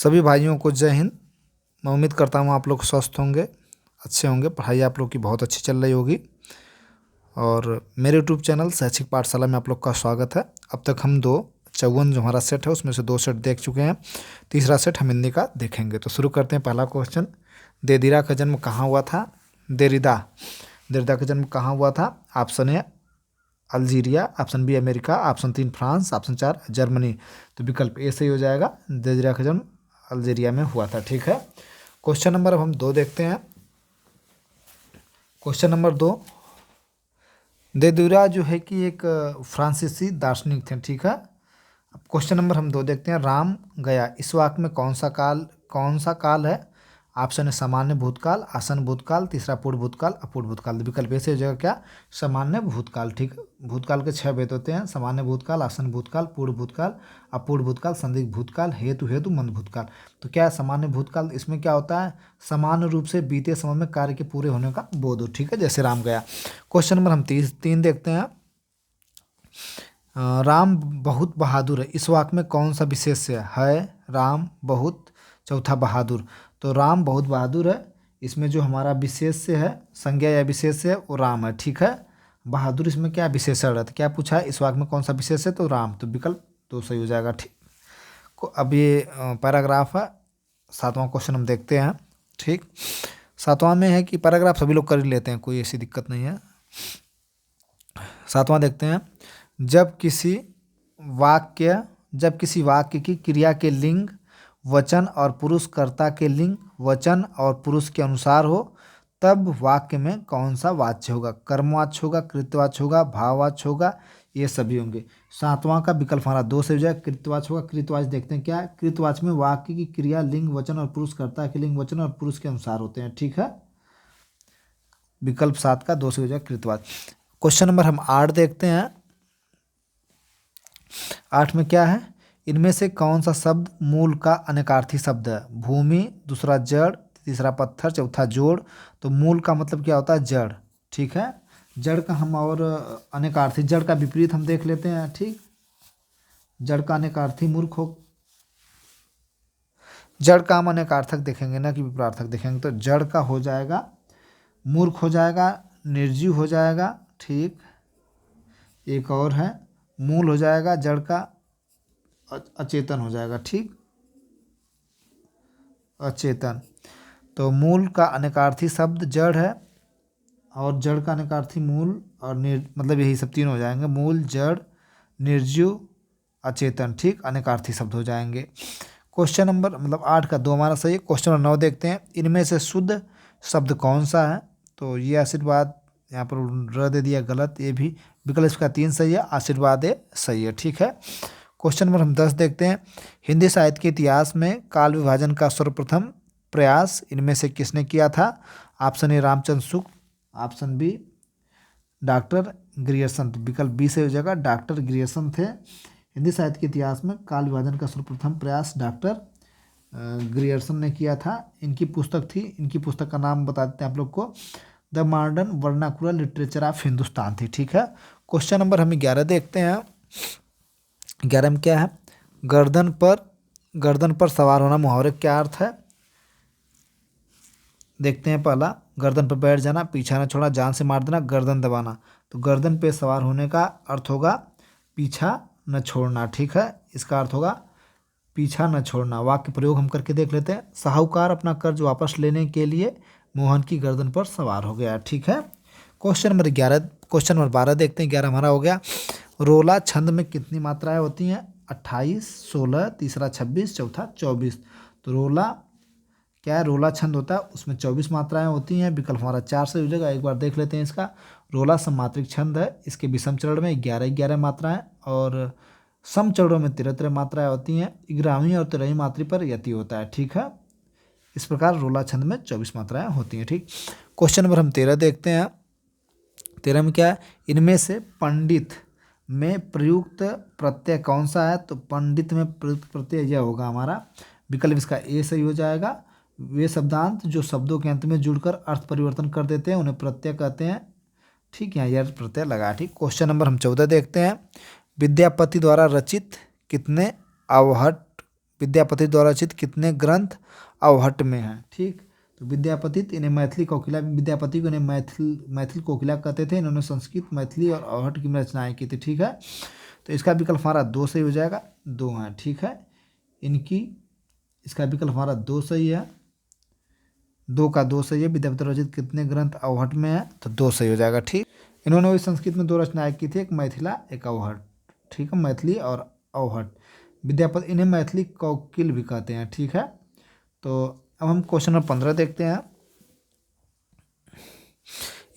सभी भाइयों को जय हिंद। मैं उम्मीद करता हूँ आप लोग स्वस्थ होंगे, अच्छे होंगे, पढ़ाई आप लोग की बहुत अच्छी चल रही होगी। और मेरे यूट्यूब चैनल शैक्षिक पाठशाला में आप लोग का स्वागत है। अब तक हम 54 जो हमारा सेट है उसमें से 2 सेट देख चुके हैं, तीसरा सेट हम हिंदी का देखेंगे। तो शुरू करते हैं। पहला क्वेश्चन, देदिरा का जन्म कहाँ हुआ था? देरिदा का जन्म कहाँ हुआ था? Option A Algeria, option B America, option 3 France, option 4 Germany. तो विकल्प ए सही हो जाएगा। देदिरा का जन्म अल्जीरिया में हुआ था। ठीक है। क्वेश्चन नंबर अब हम 2 देखते हैं। क्वेश्चन नंबर 2, देदिरा जो है कि एक फ्रांसीसी दार्शनिक थे। ठीक है। अब क्वेश्चन नंबर हम 2 देखते हैं। राम गया, इस वाक्य में कौन सा काल है? ऑप्शन है सामान्य भूतकाल, आसन भूतकाल, तीसरा पूर्व भूतकाल, अपूर्व भूतकाल। विकल्प ए से हो जाएगा क्या? सामान्य भूतकाल। ठीक है। भूतकाल के 6 भेद होते हैं, सामान्य भूतकाल, आसन भूतकाल, पूर्व भूतकाल, अपूर्व भूतकाल, संदिग्ध भूतकाल, हेतु मंद भूतकाल। तो क्या है सामान्य भूतकाल? इसमें क्या होता है? सामान्य रूप से बीते समय में कार्य के पूरे होने का बोध हो। ठीक है, जैसे राम गया। क्वेश्चन नंबर हम 3 देखते हैं। राम बहुत बहादुर है, इस वाक्य में कौन सा विशेष्य है? राम बहुत, चौथा बहादुर। तो राम बहुत बहादुर है, इसमें जो हमारा विशेष्य है, संज्ञा या विशेष्य है, वो राम है। ठीक है। बहादुर इसमें क्या विशेषण है? तो क्या पूछा है इस वाक्य में कौन सा विशेष है? तो राम। तो विकल्प 2 सही हो जाएगा। ठीक। अब ये पैराग्राफ है। 7वां क्वेश्चन हम देखते हैं। ठीक। 7वां में है कि पैराग्राफ सभी लोग कर ही लेते हैं, कोई ऐसी दिक्कत नहीं है। 7वां देखते हैं। जब किसी वाक्य की क्रिया के लिंग वचन और पुरुष कर्ता के लिंग वचन और पुरुष के अनुसार हो, तब वाक्य में कौन सा वाच्य होगा? कर्मवाच्य होगा, कृतवाच्य होगा, भाववाच्य होगा, ये सभी होंगे। 7वां का विकल्प हमारा 2 से हो जाए, कृतवाच्य होगा। कृतवाच्य देखते हैं क्या है। कृतवाच्य में वाक्य की क्रिया लिंग वचन और पुरुष कर्ता के लिंग वचन और पुरुष के अनुसार होते हैं। ठीक है। विकल्प 7 का 2 से हो जाए कृतवाच्य। क्वेश्चन नंबर हम 8 देखते हैं। 8 में क्या है? इनमें से कौन सा शब्द मूल का अनेकार्थी शब्द है? भूमि, दूसरा जड़, तीसरा पत्थर, चौथा जोड़। तो मूल का मतलब क्या होता है? जड़। ठीक है। जड़ का हम और अनेकार्थी, जड़ का विपरीत हम देख लेते हैं। ठीक। जड़ का अनेकार्थी मूर्ख हो, जड़ का हम अनेकार्थक देखेंगे ना कि विपरार्थक देखेंगे। तो जड़ का हो जाएगा मूर्ख हो जाएगा, निर्जीव हो जाएगा। ठीक। एक और है मूल हो जाएगा, जड़ का अचेतन हो जाएगा। ठीक, अचेतन। तो मूल का अनेकार्थी शब्द जड़ है और जड़ का अनेकार्थी मूल और मतलब यही सब 3 हो जाएंगे, मूल, जड़, निर्जीव, अचेतन। ठीक, अनेकार्थी शब्द हो जाएंगे। क्वेश्चन नंबर 8 का 2 हमारा सही है। क्वेश्चन नंबर 9 देखते हैं। इनमें से शुद्ध शब्द कौन सा है? तो ये आशीर्वाद, यहाँ पर र दे दिया, गलत। ये भी विकल्प इसका 3 सही है, आशीर्वाद ए सही है। ठीक है। क्वेश्चन नंबर हम 10 देखते हैं। हिंदी साहित्य के इतिहास में काल विभाजन का सर्वप्रथम प्रयास इनमें से किसने किया था? Option A Ramchandra Shukla, option B doctor Grierson. तो विकल्प बी से हो जाएगा, डॉक्टर ग्रियर्सन थे। हिंदी साहित्य के इतिहास में काल विभाजन का सर्वप्रथम प्रयास डॉक्टर ग्रियर्सन ने किया था। इनकी पुस्तक थी, इनकी पुस्तक का नाम बता देते हैं आप लोग को, the modern vernacular literature of Hindustan थी। ठीक है। क्वेश्चन नंबर हम 11 देखते हैं। 11 में क्या है? गर्दन पर सवार होना मुहावरे क्या अर्थ है? देखते हैं। पहला, गर्दन पर बैठ जाना, पीछा न छोड़ना, जान से मार देना, गर्दन दबाना। तो गर्दन पे सवार होने का अर्थ होगा पीछा न छोड़ना। ठीक है, इसका अर्थ होगा पीछा न छोड़ना। वाक्य प्रयोग हम करके देख लेते हैं। साहूकार अपना कर्ज वापस लेने के लिए मोहन की गर्दन पर सवार हो गया। ठीक है। क्वेश्चन नंबर 12 देखते हैं। 11 हमारा हो गया। रोला छंद में कितनी मात्राएं होती हैं? 28, 16, तीसरा 26, चौथा 24। तो रोला क्या है? रोला छंद होता है, उसमें 24 मात्राएं होती हैं। विकल्प हमारा 4 से हो जाएगा। एक बार देख लेते हैं इसका। रोला सममात्रिक छंद है, इसके विषम चरण में 11 मात्राएं और सम चरणों में 13 मात्राएं होती हैं। 11वीं और 13वीं मात्रा पर यति होता है। ठीक है। इस प्रकार रोला छंद में 24 मात्राएं होती हैं। ठीक। क्वेश्चन नंबर हम 13 देखते हैं। 13 में क्या है? इनमें से पंडित में प्रयुक्त प्रत्यय कौन सा है? तो पंडित में प्रयुक्त प्रत्यय यह होगा हमारा, विकल्प इसका ए सही हो जाएगा। वे शब्दांत जो शब्दों के अंत में जुड़कर अर्थ परिवर्तन कर देते हैं उन्हें प्रत्यय कहते हैं। ठीक है, यह प्रत्यय लगा। ठीक। क्वेश्चन नंबर हम 14 देखते हैं। विद्यापति द्वारा रचित कितने अवहट विद्यापति द्वारा रचित कितने ग्रंथ अवहट में हैं। ठीक, तो विद्यापति इन्हें मैथिली कोकिला, विद्यापति को इन्हें मैथिल कोकिला कहते थे। इन्होंने संस्कृत, मैथिली और अवहट की रचनाएं की थी। ठीक है, तो इसका विकल्प हमारा 2 सही हो जाएगा, 2 हैं। ठीक है, इसका विकल्प हमारा 2 सही है, 2 का 2 सही है। विद्यापति रचित कितने ग्रंथ अवहट में है, तो 2 सही हो जाएगा। ठीक, इन्होंने वही संस्कृत में 2 रचनाएं की थी, एक मैथिला एक अवहट। ठीक है, मैथिली और अवहट। विद्यापति इन्हें मैथिली कोकिल भी कहते हैं। ठीक है, तो अब हम क्वेश्चन नंबर 15 देखते हैं।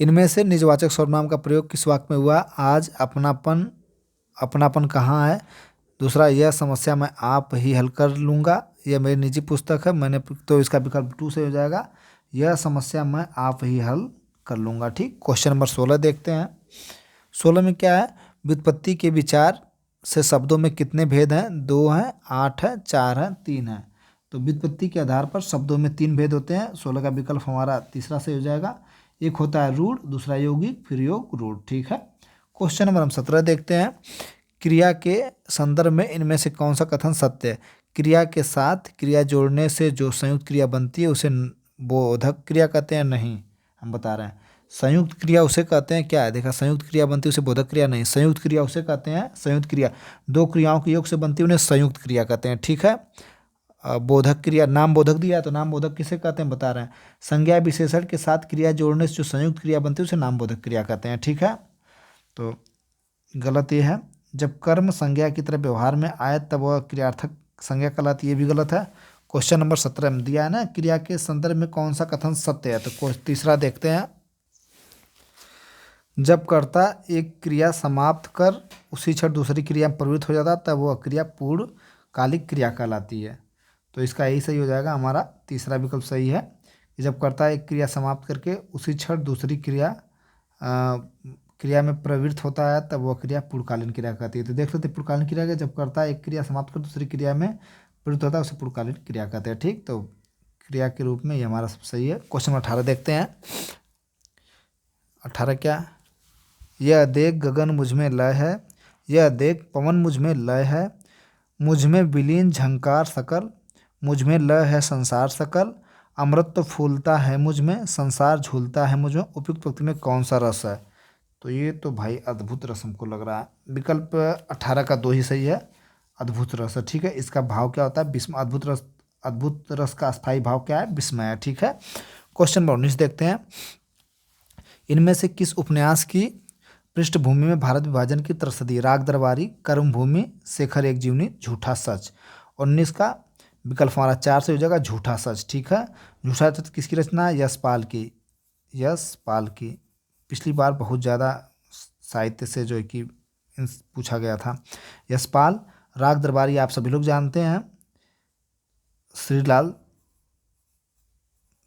इनमें से निजवाचक सर्वनाम का प्रयोग किस वाक्य में हुआ? आज अपनापन कहाँ है। दूसरा, यह समस्या मैं आप ही हल कर लूँगा, यह मेरी निजी पुस्तक है मैंने, तो इसका विकल्प 2 से हो जाएगा, यह समस्या मैं आप ही हल कर लूँगा। ठीक, क्वेश्चन नंबर 16 देखते हैं। 16 में क्या है? व्युत्पत्ति के विचार से शब्दों में कितने भेद हैं? 2 हैं, 8 है, 4 है, 3 है। तो व्युत्पत्ति के आधार पर शब्दों में 3 भेद होते हैं। 16 का विकल्प हमारा तीसरा से हो जाएगा। एक होता है रूढ़, दूसरा यौगिक, फिर योग रूढ़। ठीक है, क्वेश्चन नंबर हम 17 देखते हैं। क्रिया के संदर्भ में इनमें से कौन सा कथन सत्य है? क्रिया के साथ क्रिया जोड़ने से जो संयुक्त क्रिया बनती है उसे बोधक क्रिया कहते हैं। नहीं, हम बता रहे हैं संयुक्त क्रिया उसे कहते हैं। क्या है? देखा, संयुक्त क्रिया बनती है उसे बोधक क्रिया नहीं, संयुक्त क्रिया उसे कहते हैं, संयुक्त क्रिया 2 क्रियाओं के योग से बनती है उन्हें संयुक्त क्रिया कहते हैं। ठीक है, बोधक क्रिया, नाम बोधक दिया है तो नाम बोधक किसे कहते हैं बता रहे हैं। संज्ञा विशेषण के साथ क्रिया जोड़ने से जो संयुक्त क्रिया बनती है उसे नाम बोधक क्रिया कहते हैं। ठीक है, तो गलत ये है, जब कर्म संज्ञा की तरह व्यवहार में आए तब वह क्रियार्थक संज्ञा कहलाती है, ये भी गलत है। क्वेश्चन नंबर 17 में दिया है ना, क्रिया के संदर्भ में कौन सा कथन सत्य है, तो तीसरा देखते हैं। जब कर्ता एक क्रिया समाप्त कर उसी क्षण दूसरी क्रिया में प्रवृत्त हो जाता तब वह क्रिया पूर्णकालिक क्रिया कहलाती है। तो इसका यही सही हो जाएगा, हमारा तीसरा विकल्प सही है कि जब कर्ता एक क्रिया समाप्त करके उसी क्षण दूसरी क्रिया में प्रवृत्त होता है तब वह क्रिया पूर्णकालीन क्रिया कहती है। तो देख लेते पूर्णकालीन क्रिया के, जब कर्ता एक क्रिया समाप्त कर दूसरी क्रिया में प्रवृत्त होता है उसे पूर्णकालीन क्रिया कहते हैं। ठीक, तो क्रिया के रूप में ये हमारा सब सही है। क्वेश्चन 18 देखते हैं। 18 क्या? यह देख गगन मुझ में लय है, यह देख पवन मुझ में लय है, मुझ में विलीन झंकार सकल, मुझ में लय है संसार सकल, अमृत तो फूलता है मुझ में, संसार झूलता है मुझ में, उपयुक्त पंक्ति में कौन सा रस है? तो ये तो भाई अद्भुत रस हमको लग रहा है। विकल्प 18 का 2 ही सही है, अद्भुत रस है। ठीक है, इसका भाव क्या होता है? विस्मय। अद्भुत रस का अस्थायी भाव क्या है? विस्मय। ठीक है, क्वेश्चन नंबर 19 देखते हैं। इनमें से किस उपन्यास की पृष्ठभूमि में भारत विभाजन की त्रसदी? राग दरबारी, कर्मभूमि, शेखर एक जीवनी, झूठा सच। 19 का विकल्प हमारा 4 से हो जाएगा, झूठा सच। ठीक है, झूठा सच किसकी रचना है? यशपाल की। यशपाल की पिछली बार बहुत ज़्यादा साहित्य से जो है कि पूछा गया था। यशपाल। राग दरबारी आप सभी लोग जानते हैं, श्रीलाल,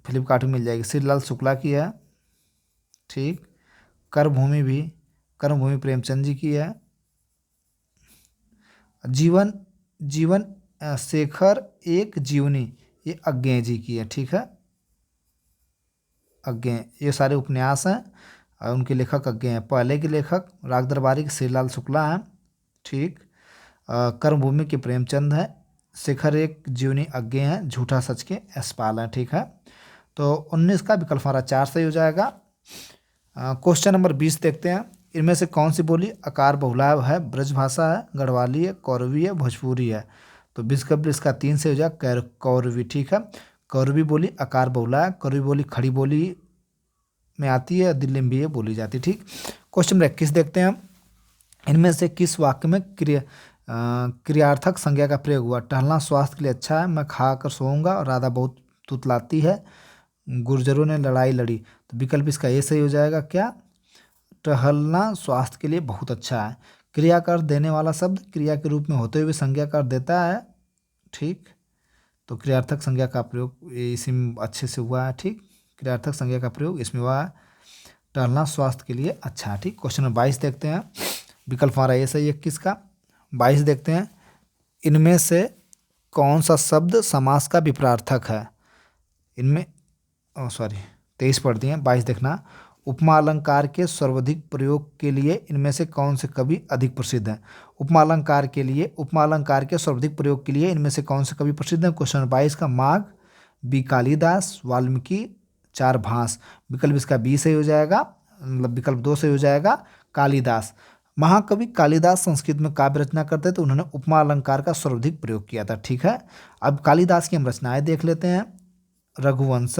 फ्लिपकार्ट में मिल जाएगी, श्रीलाल शुक्ला की है। ठीक, कर्मभूमि प्रेमचंद जी की है। जीवन शेखर एक जीवनी, ये अज्ञेय जी की है। ठीक है, अज्ञेय, ये सारे उपन्यास हैं और उनके लेखक अज्ञेय हैं। पहले के लेखक राग दरबारी के श्रीलाल शुक्ला हैं। ठीक, कर्मभूमि के प्रेमचंद हैं, शेखर एक जीवनी अज्ञेय हैं, झूठा सच के यशपाल हैं। ठीक है, तो 19 का विकल्प हमारा 4 सही हो जाएगा। क्वेश्चन नंबर 20 देखते हैं। इनमें से कौन सी बोली आकार बहुलाय है? ब्रजभाषा है, गढ़वाली है, कौरवी है, भोजपुरी है। तो विकल्प इसका 3 से हो जाएगा, कौरवी। ठीक है, कौरवी बोली आकार बहुलाय, कौरवी बोली खड़ी बोली में आती है, दिल्ली में भी ये बोली जाती है। ठीक, क्वेश्चन नंबर 21 देखते हैं। इनमें से किस वाक्य में क्रियार्थक संज्ञा का प्रयोग हुआ? टहलना स्वास्थ्य के लिए अच्छा है, मैं खा कर सोऊंगा और राधा बहुत तुतलाती है, गुर्जरों ने लड़ाई लड़ी। तो विकल्प इसका ये सही हो जाएगा, क्या? टहलना स्वास्थ्य के लिए बहुत अच्छा है। क्रिया का अर्थ देने वाला शब्द क्रिया के रूप में होते हुए संज्ञा का अर्थ देता है। ठीक, तो क्रियार्थक संज्ञा का प्रयोग इसी में अच्छे से हुआ है। ठीक, क्रियार्थक संज्ञा का प्रयोग इसमें हुआ है, टहलना स्वास्थ्य के लिए अच्छा है। ठीक, क्वेश्चन नंबर 22 देखते हैं। विकल्प हमारा ये सही है 21 का। 22 देखते हैं। इनमें से कौन सा शब्द समास का विपरार्थक है? इनमें 23 पढ़ दिए, 22 देखना। उपमा अलंकार के सर्वाधिक प्रयोग के लिए इनमें से कौन से कवि अधिक प्रसिद्ध हैं? उपमा अलंकार के सर्वाधिक प्रयोग के लिए इनमें से कौन से कवि प्रसिद्ध हैं? क्वेश्चन 22 का माघ, बी कालिदास, वाल्मीकि, चार भास। विकल्प इसका बी सही हो जाएगा, मतलब विकल्प 2 सही हो जाएगा, कालिदास। महाकवि कालिदास संस्कृत में काव्य रचना करते थे, उन्होंने उपमा अलंकार का सर्वाधिक प्रयोग किया था। ठीक है, अब कालिदास की हम रचनाएं देख लेते हैं। रघुवंश,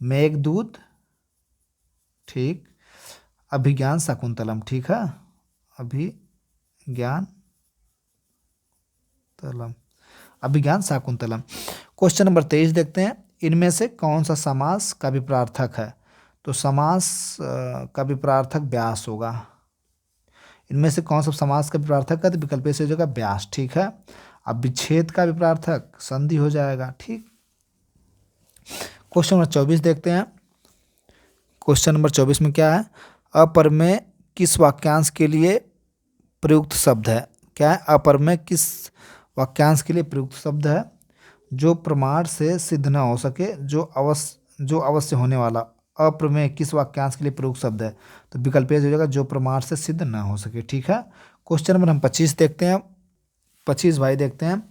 मेघदूत, ठीक, अभिज्ञान शाकुंतलम। ठीक है, अभिज्ञान शाकुंतलम। क्वेश्चन नंबर 23 देखते हैं, इनमें से कौन सा समास का विपरार्थक है? तो समास का विपरार्थक व्यास होगा। इनमें से कौन सा समास का विपरार्थक है? तो विकल्प से हो जाएगा व्यास। ठीक है, अब विच्छेद का विपरार्थक संधि हो जाएगा। ठीक, क्वेश्चन नंबर 24 देखते हैं। क्वेश्चन नंबर 24 में क्या है? अपरमेय किस वाक्यांश के लिए प्रयुक्त शब्द है? क्या है? अपरमेय किस वाक्यांश के लिए प्रयुक्त शब्द है? जो प्रमाण से सिद्ध न हो सके, जो अवश्य होने वाला। अप्रमेय किस वाक्यांश के लिए प्रयुक्त शब्द है? तो विकल्प हो जाएगा जो प्रमाण से सिद्ध न हो सके। ठीक है, क्वेश्चन नंबर हम 25 देखते हैं। 25 भाई देखते हैं,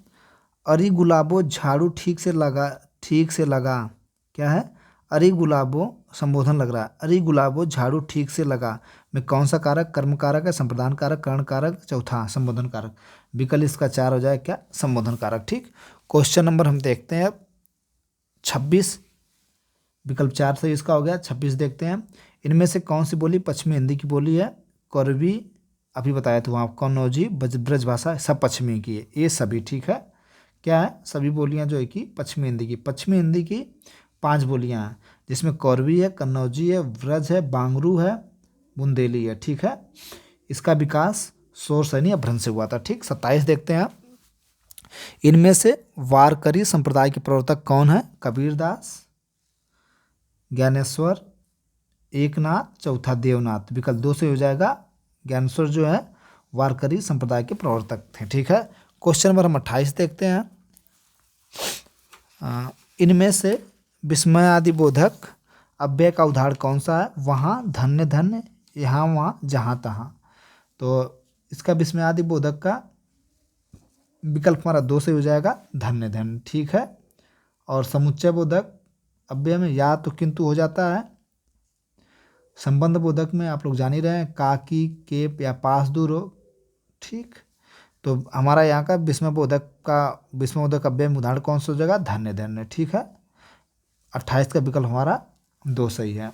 अरे गुलाबो झाड़ू ठीक से लगा। क्या है? अरे गुलाबो संबोधन लग रहा है। अरे गुलाबो झाड़ू ठीक से लगा में कौन सा कारक? कर्म कारक है, संप्रदान कारक, कर्ण कारक, चौथा संबोधन कारक। विकल्प इसका 4 हो जाए क्या? संबोधन कारक। ठीक, क्वेश्चन नंबर हम देखते हैं 26, विकल्प 4 से इसका हो गया। 26 देखते हैं, इनमें से कौन सी बोली पश्चिमी हिंदी की बोली है? करवी अभी बताया था वहाँ, कन्नौजी, ब्रज भाषा सब पश्चिमी की है, ये सभी। ठीक है, क्या है? सभी बोलियां जो है कि पश्चिमी हिंदी की 5 बोलियां हैं, जिसमें कौरवी है, कन्नौजी है, व्रज है, बांगरू है, बुंदेली है। ठीक है, इसका विकास शोर सैनी अपभ्रंश से हुआ था। ठीक, 27 देखते हैं, इनमें से वारकरी संप्रदाय के प्रवर्तक कौन है? कबीरदास, ज्ञानेश्वर, एकनाथ, चौथा देवनाथ। विकल्प 2 से हो जाएगा। ज्ञानेश्वर जो है वारकरी संप्रदाय के प्रवर्तक थे। ठीक है, क्वेश्चन नंबर हम 28 देखते हैं, इनमें से विस्मयादिबोधक अव्यय का उदाहरण कौन सा है? वहाँ, धन्य धन्य, यहाँ वहाँ, जहाँ तहाँ। तो इसका विस्मयादिबोधक का विकल्प हमारा 2 से हो जाएगा, धन्य धन्य। ठीक है, और समुच्चय बोधक अव्यय में या तो किंतु हो जाता है। संबंध बोधक में आप लोग जान ही रहे हैं, का, की, के या पास, दूर हो। ठीक, तो हमारा यहाँ का विस्मयबोधक अव्यय में उदाहरण कौन सा हो जाएगा? धन्य धन्य। ठीक है, 28 का विकल्प हमारा 2 सही है।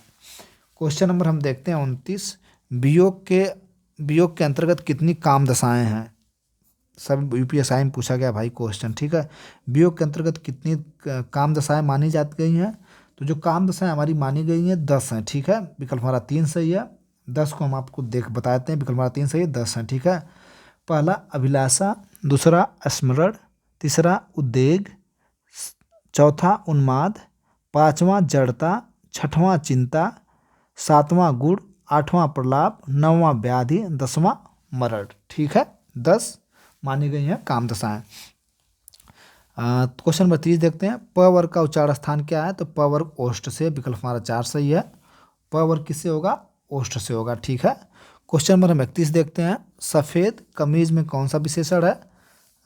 क्वेश्चन नंबर हम देखते हैं 29, वियोग के अंतर्गत कितनी काम दशाएं हैं? सब यूपीएसआई में पूछा गया भाई क्वेश्चन। ठीक है, वियोग के अंतर्गत कितनी काम दशाएं मानी जाती गई हैं? तो जो काम दशाएं हमारी मानी गई हैं 10 हैं। ठीक है, विकल्प हमारा 3 सही है। 10 को हम आपको बताते हैं, विकल्प हमारा 3 सही है, 10 हैं। ठीक है, पहला अभिलाषा, दूसरा स्मरण, तीसरा उद्वेग, चौथा उन्माद, पांचवा जड़ता, छठवां चिंता, सातवां गुण, आठवां प्रलाप, नौवां व्याधि, 10वां मरण। ठीक है, 10 मानी गई हैं काम दशाएं। क्वेश्चन नंबर 30 देखते हैं, प वर्ग का उच्चारण स्थान क्या है? तो प वर्ग ओष्ठ से। विकल्प हमारा 4 सही है। प वर्ग किससे होगा? ओष्ठ से होगा। ठीक है, क्वेश्चन नंबर हम 31 देखते हैं, सफ़ेद कमीज में कौन सा विशेषण है?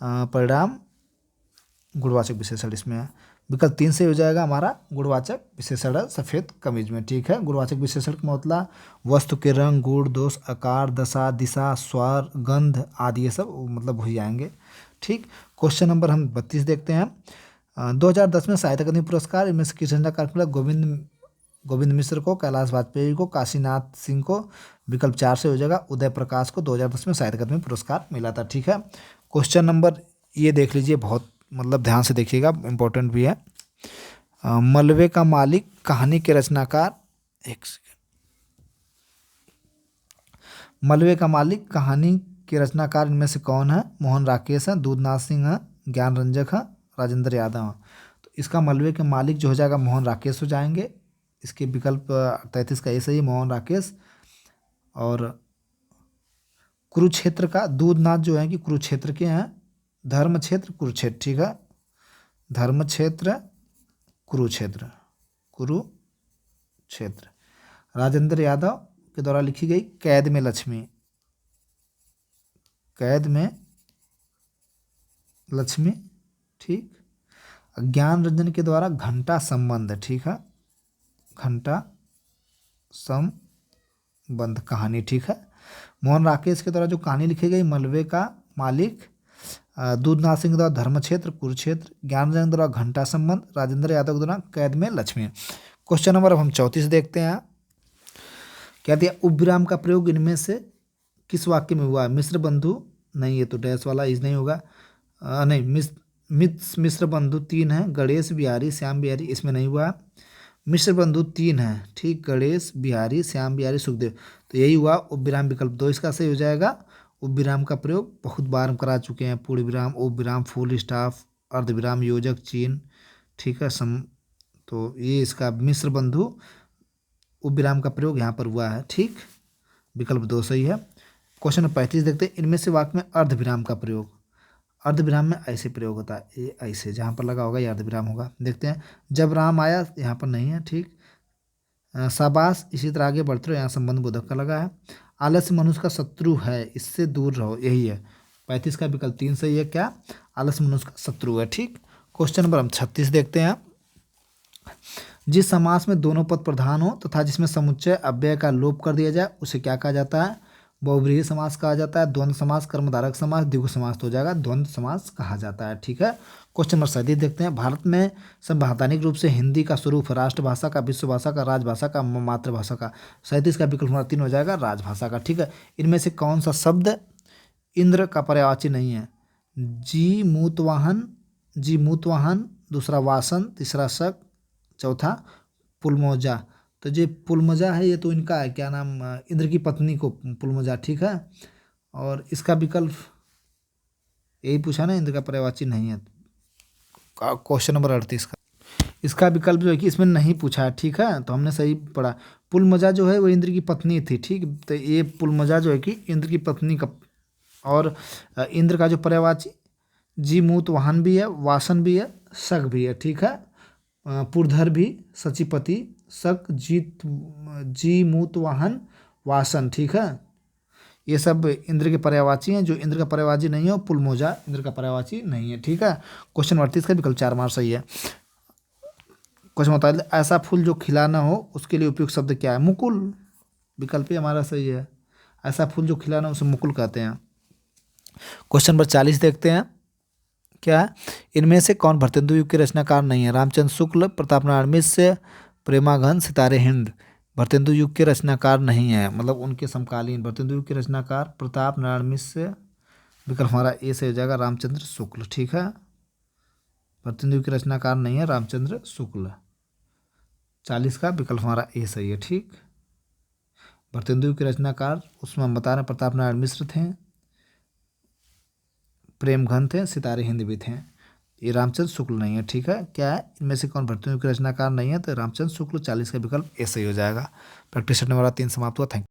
परिणाम गुणवाचक विशेषण इसमें है। विकल्प 3 से हो जाएगा हमारा, गुणवाचक विशेषण है सफ़ेद कमीज में। ठीक है, गुणवाचक विशेषण का मतलब वस्तु के रंग, गुण, दोष, आकार, दशा, दिशा, स्वर, गंध आदि ये सब मतलब हो जाएंगे। ठीक, क्वेश्चन नंबर हम 32 देखते हैं, 2010 में साहित्य अकादमी पुरस्कार इनमें से किस रचनाकार को मिला? गोविंद मिश्र को, कैलाश वाजपेयी को, काशीनाथ सिंह को। विकल्प 4 से हो जाएगा, उदय प्रकाश को 2010 में साहित्य अकादमी पुरस्कार मिला था। ठीक है, क्वेश्चन नंबर ये देख लीजिए, बहुत मतलब ध्यान से देखिएगा, इंपॉर्टेंट भी है। मलबे का मालिक कहानी के रचनाकार, मलबे का मालिक कहानी के रचनाकार इनमें से कौन है? मोहन राकेश है, दूधनाथ सिंह है, ज्ञान रंजक है, राजेंद्र यादव है। तो इसका मलबे के मालिक जो हो जाएगा मोहन राकेश हो जाएंगे। इसके विकल्प 33 का ये सही है, मोहन राकेश। और कुरुक्षेत्र का दूधनाथ जो है कि कुरुक्षेत्र के हैं, धर्म क्षेत्र कुरुक्षेत्र। ठीक है, धर्म क्षेत्र कुरुक्षेत्र, कुरुक्षेत्र। राजेंद्र यादव के द्वारा लिखी गई कैद में लक्ष्मी, कैद में लक्ष्मी, ठीक। ज्ञान रंजन के द्वारा घंटा संबंध, ठीक है, घंटा संबंध कहानी, ठीक है। मोहन राकेश के द्वारा जो कहानी लिखी गई मलबे का मालिक, दूधनाथ सिंह के द्वारा धर्मक्षेत्र, कुरुक्षेत्र, ज्ञान रंजन के द्वारा घंटा संबंध, राजेंद्र यादव के द्वारा कैद में लक्ष्मी। क्वेश्चन नंबर अब हम 34 देखते हैं। क्या दिया, उपविराम का प्रयोग इनमें से किस वाक्य में हुआ है? मिश्र बंधु, नहीं ये तो डैश वाला इज नहीं होगा, नहीं मिश्र बंधु 3 है, गणेश बिहारी श्याम बिहारी, इसमें नहीं हुआ। मिश्र बंधु 3 है, ठीक, गणेश बिहारी श्याम बिहारी सुखदेव, तो यही हुआ उपविराम विकल्प 2 इसका सही हो जाएगा। उपविराम का प्रयोग बहुत बार हम करा चुके हैं, पूर्ण विराम, उपविराम, फुल स्टॉप, अर्धविराम, योजक चिन्ह, ठीक है, तो ये इसका मिश्र बंधु उपविराम का प्रयोग यहाँ पर हुआ है, ठीक, विकल्प 2 सही है। क्वेश्चन नंबर 35 देखते हैं। इनमें से वाक्य में अर्धविराम का प्रयोग, अर्धविराम में ऐसे प्रयोग होता है, ये ऐसे जहाँ पर लगा होगा ये अर्धविराम होगा। देखते हैं, जब राम आया, यहाँ पर नहीं है, ठीक। शाबाश, इसी तरह आगे बढ़ते रहो, यहाँ संबंध बोधक का लगा है। आलस्य मनुष्य का शत्रु है, इससे दूर रहो, यही है। 35 का विकल्प 3 सही है, क्या, आलस्य मनुष्य का शत्रु है, ठीक। क्वेश्चन नंबर हम 36 देखते हैं। जिस समास में दोनों पद प्रधान हो तथा जिसमें समुच्चय अव्यय का लोप कर दिया जाए उसे क्या कहा जाता है? बहुव्रीहि समास कहा जाता है, द्वंद्व समास, कर्मधारक समास, द्विगु समास तो हो जाएगा, द्वंद्व समास कहा जाता है, ठीक है। क्वेश्चन नंबर 37 देखते हैं। भारत में संवैधानिक रूप से हिंदी का स्वरूप राष्ट्रभाषा का, विश्व भाषा का, राजभाषा का, मातृभाषा का। 37 का विकल्प नंबर 3 हो जाएगा, राजभाषा का, ठीक है। इनमें से कौन सा शब्द इंद्र का पर्यायवाची नहीं है? जी मूतवाहन, दूसरा वासन, तीसरा शक, चौथा पुलमोजा। तो जो पुलमोजा है ये तो इनका है, क्या नाम, इंद्र की पत्नी को पुलमोजा, ठीक है। और इसका विकल्प यही पूछा ना, इंद्र का पर्यायवाची नहीं है। क्वेश्चन नंबर 38 का इसका विकल्प जो है कि इसमें नहीं पूछा है, ठीक है, तो हमने सही पढ़ा। पुलमोजा जो है वो इंद्र की पत्नी थी, ठीक, तो ये पुलमोजा जो है कि इंद्र की पत्नी का, और इंद्र का जो पर्यायवाची जी मूत वाहन भी है, वासन भी है, शक भी है, ठीक है। पुरधर भी, सचिपति, शक, जी मूत वाहन, वासन, ठीक है। ये सब इंद्र के पर्यायवाची हैं। जो इंद्र का पर्यायवाची नहीं है वो पुलमोजा इंद्र का पर्यायवाची नहीं है, ठीक है। क्वेश्चन 38 का विकल्प 4 मार्क सही है। क्वेश्चन बता, ऐसा फूल जो खिला ना हो उसके लिए उपयुक्त शब्द क्या है? मुकुल, विकल्प ही हमारा सही है। ऐसा फूल जो खिला ना उसे मुकुल कहते हैं। क्वेश्चन नंबर 40 देखते हैं। क्या है, इनमें से कौन भरतेंदु युग के रचनाकार नहीं है? रामचंद्र शुक्ल, प्रताप नारायण मिश्र, प्रेमाघन, सितारे हिंद भरतेंदु युग के रचनाकार नहीं है, मतलब उनके समकालीन। भरतेंदु युग के रचनाकार प्रताप नारायण मिश्र, विकल्प हमारा ए से हो जाएगा, रामचंद्र शुक्ल, ठीक है। भरतेंदु युग के रचनाकार नहीं है, रामचंद्र शुक्ल। 40 का विकल्प हमारा ए सही है, ठीक। भरतेंदु युग के रचनाकार उसमें हम बता रहे हैं प्रताप नारायण मिश्र थे, प्रेमघन थे, सितारे हिंद भी थे। ये रामचंद्र शुक्ल नहीं है, ठीक है। क्या है, इनमें से कौन भरतेंदु के रचनाकार नहीं है? तो रामचंद्र शुक्ल। 40 का विकल्प ऐसे ही हो जाएगा। प्रैक्टिस सेट नंबर 3 समाप्त हुआ। Thank you.